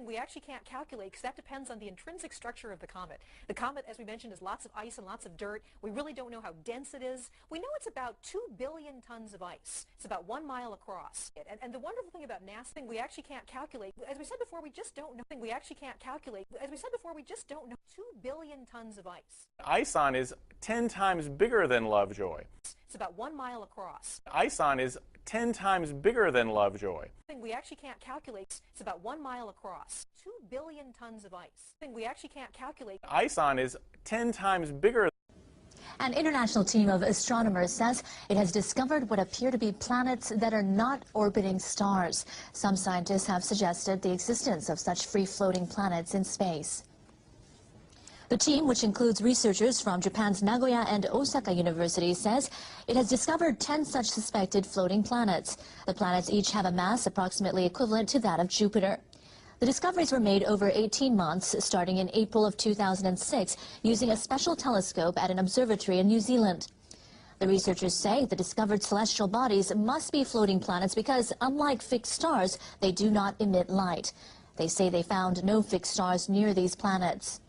We actually can't calculate because that depends on the intrinsic structure of the comet. The comet, as we mentioned, is lots of ice and lots of dirt. We really don't know how dense it is. We know it's about 2 billion tons of ice. It's about 1 mile across. And the wonderful thing about NASA, we actually can't calculate. As we said before, we just don't know. We actually can't calculate. As we said before, we just don't know. 2 billion tons of ice. ISON is 10 times bigger than Lovejoy. It's about 1 mile across. ISON is 10 times bigger than Lovejoy. We actually can't calculate. It's about 1 mile across. 2 billion tons of ice. We actually can't calculate. ISON is 10 times bigger. An international team of astronomers says it has discovered what appear to be planets that are not orbiting stars. Some scientists have suggested the existence of such free-floating planets in space. The team, which includes researchers from Japan's Nagoya and Osaka universities, says it has discovered 10 such suspected floating planets. The planets each have a mass approximately equivalent to that of Jupiter. The discoveries were made over 18 months, starting in April of 2006, using a special telescope at an observatory in New Zealand. The researchers say the discovered celestial bodies must be floating planets because, unlike fixed stars, they do not emit light. They say they found no fixed stars near these planets.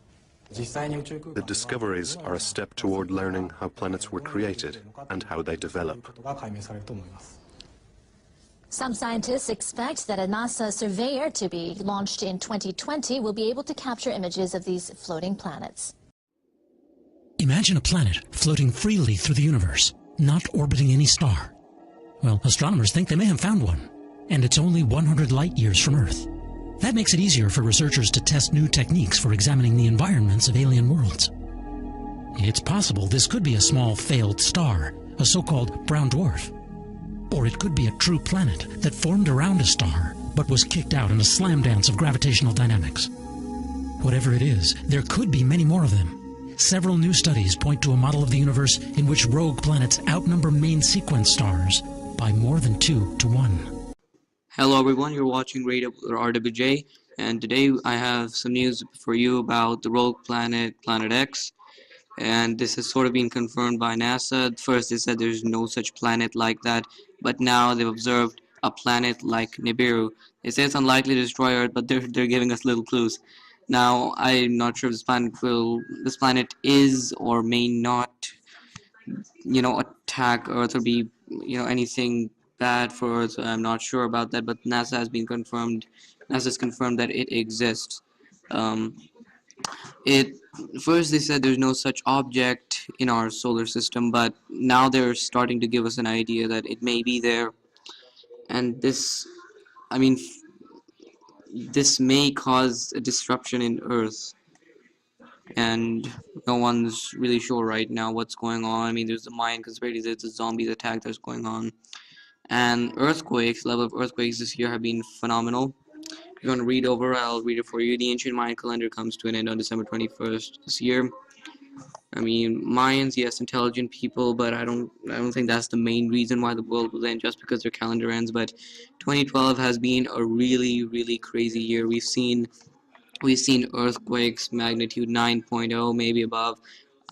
The discoveries are a step toward learning how planets were created and how they develop. Some scientists expect that a NASA surveyor to be launched in 2020 will be able to capture images of these floating planets. Imagine a planet floating freely through the universe, not orbiting any star. Well, astronomers think they may have found one, and it's only 100 light years from Earth. That makes it easier for researchers to test new techniques for examining the environments of alien worlds. It's possible this could be a small failed star, a so-called brown dwarf. Or it could be a true planet that formed around a star, but was kicked out in a slam dance of gravitational dynamics. Whatever it is, there could be many more of them. Several new studies point to a model of the universe in which rogue planets outnumber main sequence stars by more than 2 to 1. Hello everyone, you're watching Radio RWJ, and today I have some news for you about the rogue planet, Planet X. And this has sort of been confirmed by NASA. At first they said there's no such planet like that, but now they've observed a planet like Nibiru. They say it's unlikely to destroy Earth, but they're giving us little clues. Now, I'm not sure if this planet is or may not, attack Earth or be, anything bad for Earth. I'm not sure about that, but NASA's confirmed that it exists. First they said there's no such object in our solar system, but now they're starting to give us an idea that it may be there. And this may cause a disruption in Earth, and no one's really sure right now what's going on. I mean, there's the Mayan conspiracy, there's the zombies attack that's going on, and level of earthquakes this year have been phenomenal. If you want to read over, I'll read it for you. The ancient Mayan calendar comes to an end on December 21st this year. I mean, Mayans, yes, intelligent people, but I don't think that's the main reason why the world will end, just because their calendar ends. But 2012 has been a really, really crazy year. We've seen earthquakes magnitude 9.0, maybe above.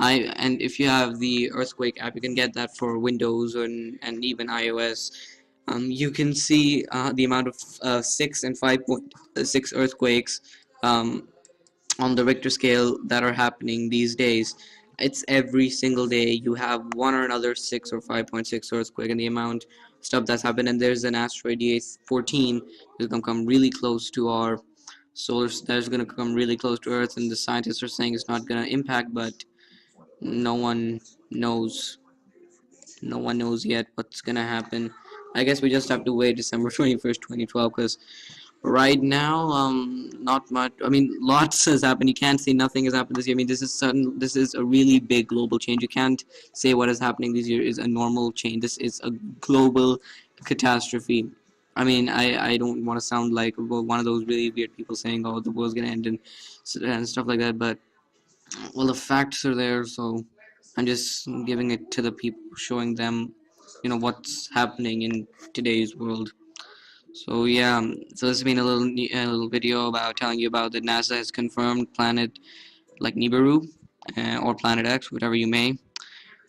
And if you have the earthquake app, you can get that for Windows and even iOS. You can see the amount of 6 and 5.6 earthquakes on the Richter scale that are happening these days. It's every single day you have one or another 6 or 5.6 earthquake, and the amount of stuff that's happened. And there's an asteroid DA14 that's going to come really close to our that's going to come really close to Earth, and the scientists are saying it's not going to impact, but no one knows. No one knows yet what's going to happen. I guess we just have to wait December 21st, 2012, because right now, not much. I mean, lots has happened. You can't say nothing has happened this year. I mean, this is a really big global change. You can't say what is happening this year is a normal change. This is a global catastrophe. I mean, I don't want to sound like one of those really weird people saying, oh, the world's going to end and stuff like that, but, well, the facts are there, so I'm just giving it to the people, showing them, what's happening in today's world. So yeah, so this has been a little video about telling you about that NASA has confirmed planet like Nibiru or Planet X, whatever you may.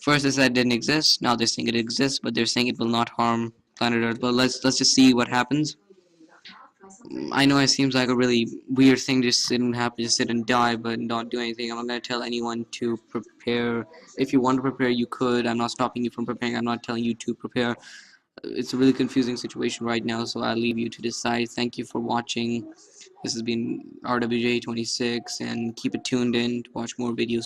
First they said it didn't exist. Now they're saying it exists, but they're saying it will not harm planet Earth. But let's just see what happens. I know it seems like a really weird thing to sit and have to just sit and die but not do anything. I'm not going to tell anyone to prepare. If you want to prepare, you could. I'm not stopping you from preparing. I'm not telling you to prepare. It's a really confusing situation right now, so I'll leave you to decide. Thank you for watching. This has been RWJ26, and keep it tuned in to watch more videos.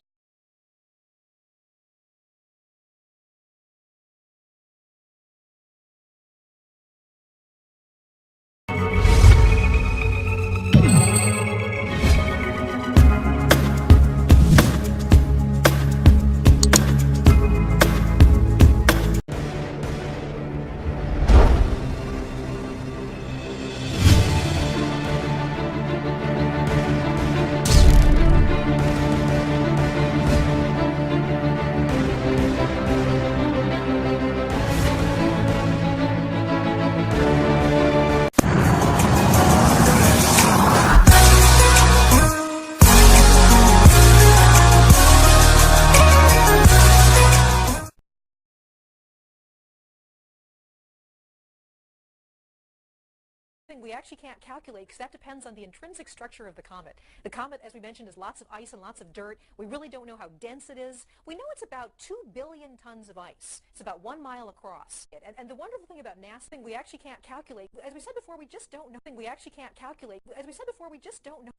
We actually can't calculate because that depends on the intrinsic structure of the comet. The comet, as we mentioned, is lots of ice and lots of dirt. We really don't know how dense it is. We know it's about 2 billion tons of ice. It's about 1 mile across. And the wonderful thing about NASA, we actually can't calculate. As we said before, we just don't know. We actually can't calculate. As we said before, we just don't know.